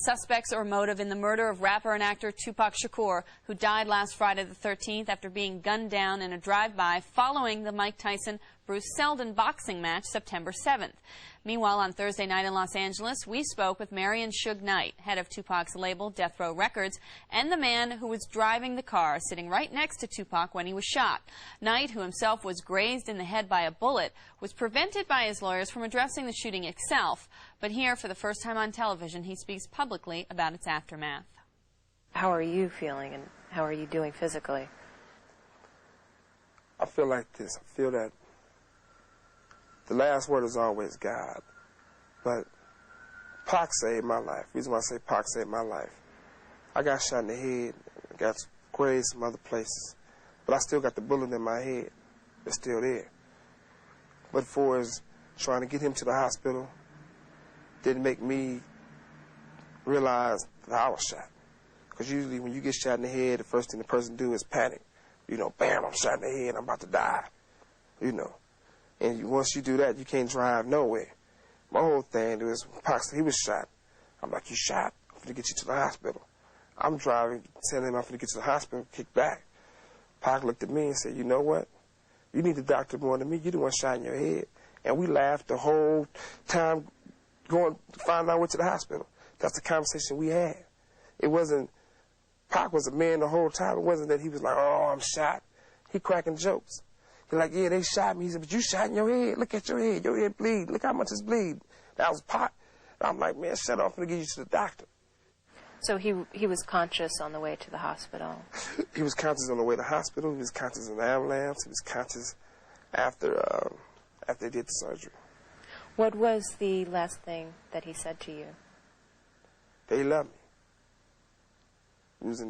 Suspects or motive in the murder of rapper and actor Tupac Shakur, who died last Friday the 13th after being gunned down in a drive-by following the Mike Tyson-Bruce Seldon boxing match September 7th. Meanwhile, on Thursday night in Los Angeles, we spoke with Suge Knight, head of Tupac's label Death Row Records, and the man who was driving the car sitting right next to Tupac when he was shot. Knight, who himself was grazed in the head by a bullet, was prevented by his lawyers from addressing the shooting itself. But here, for the first time on television, he speaks publicly about its aftermath. How are you feeling and how are you doing physically? I feel like this. I feel that the last word is always God. But Pac saved my life. The reason why I say Pac saved my life, I got shot in the head, got grazed some other places, but I still got the bullet in my head. It's still there. But for as trying to get him to the hospital, didn't make me realize that I was shot. Because usually when you get shot in the head, the first thing the person do is panic. You know, bam, I'm shot in the head, I'm about to die. You know. And once you do that, you can't drive nowhere. My whole thing was, he was shot. I'm like, you shot? I'm finna get you to the hospital. I'm driving, telling him I'm finna get to the hospital, kick back. Pac looked at me and said, you know what? You need the doctor more than me. You the one shot in your head. And we laughed the whole time going to find our way to the hospital. That's the conversation we had. It wasn't, Pac was a man the whole time. It wasn't that he was like, oh, I'm shot. He cracking jokes. He's like, yeah, they shot me. He said, but you shot in your head. Look at your head bleed. Look how much it's bleed. That was Pac. And I'm like, man, shut up. I'm going to get you to the doctor. So he was conscious on the way to the hospital? He was conscious on the way to the hospital. He was conscious in the ambulance. He was conscious after they did the surgery. What was the last thing that he said to you? They love me. We was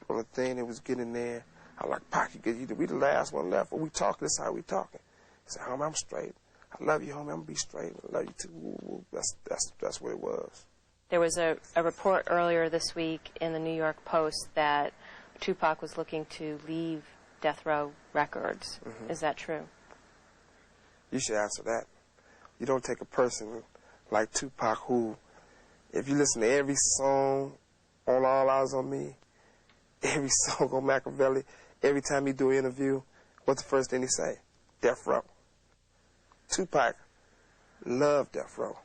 on the thing, it was getting there. I like, Pac, we the last one left. When we talking, this is how we talking. He said, homie, I'm straight. I love you, homie. I'm gonna be straight. I love you too. Woo, woo. That's what it was. There was a report earlier this week in the New York Post that Tupac was looking to leave Death Row Records. Mm-hmm. Is that true? You should answer that. You don't take a person like Tupac who, if you listen to every song on All Eyes on Me, every song on Machiavelli, every time he do an interview, what's the first thing he say? Death Row. Tupac loved Death Row.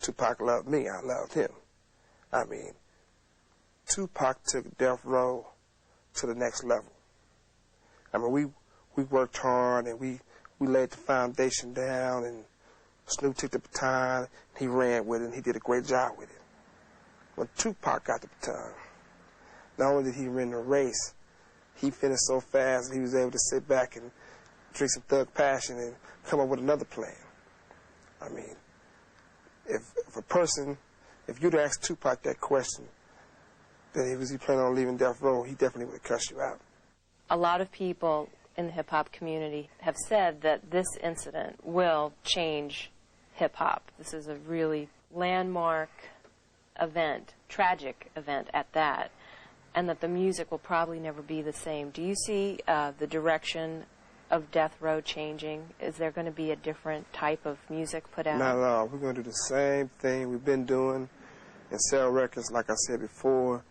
Tupac loved me. I loved him. I mean, Tupac took Death Row to the next level. I mean, we worked hard and we laid the foundation down, and Snoop took the baton, he ran with it, and he did a great job with it. When Tupac got the baton, not only did he win the race, he finished so fast that he was able to sit back and drink some Thug Passion and come up with another plan. I mean, if you'd asked Tupac that question, that was he planning on leaving Death Row, he definitely would have cussed you out. A lot of people in the hip-hop community have said that this incident will change hip-hop. This is a really landmark event, tragic event at that, and that the music will probably never be the same. Do you see the direction of Death Row changing? Is there going to be a different type of music put out? Not at all. We're going to do the same thing we've been doing and sell records. Like I said before,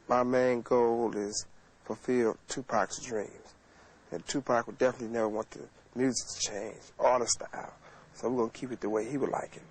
my main goal is fulfill Tupac's dreams. And Tupac would definitely never want the music to change or the style. So we're going to keep it the way he would like it.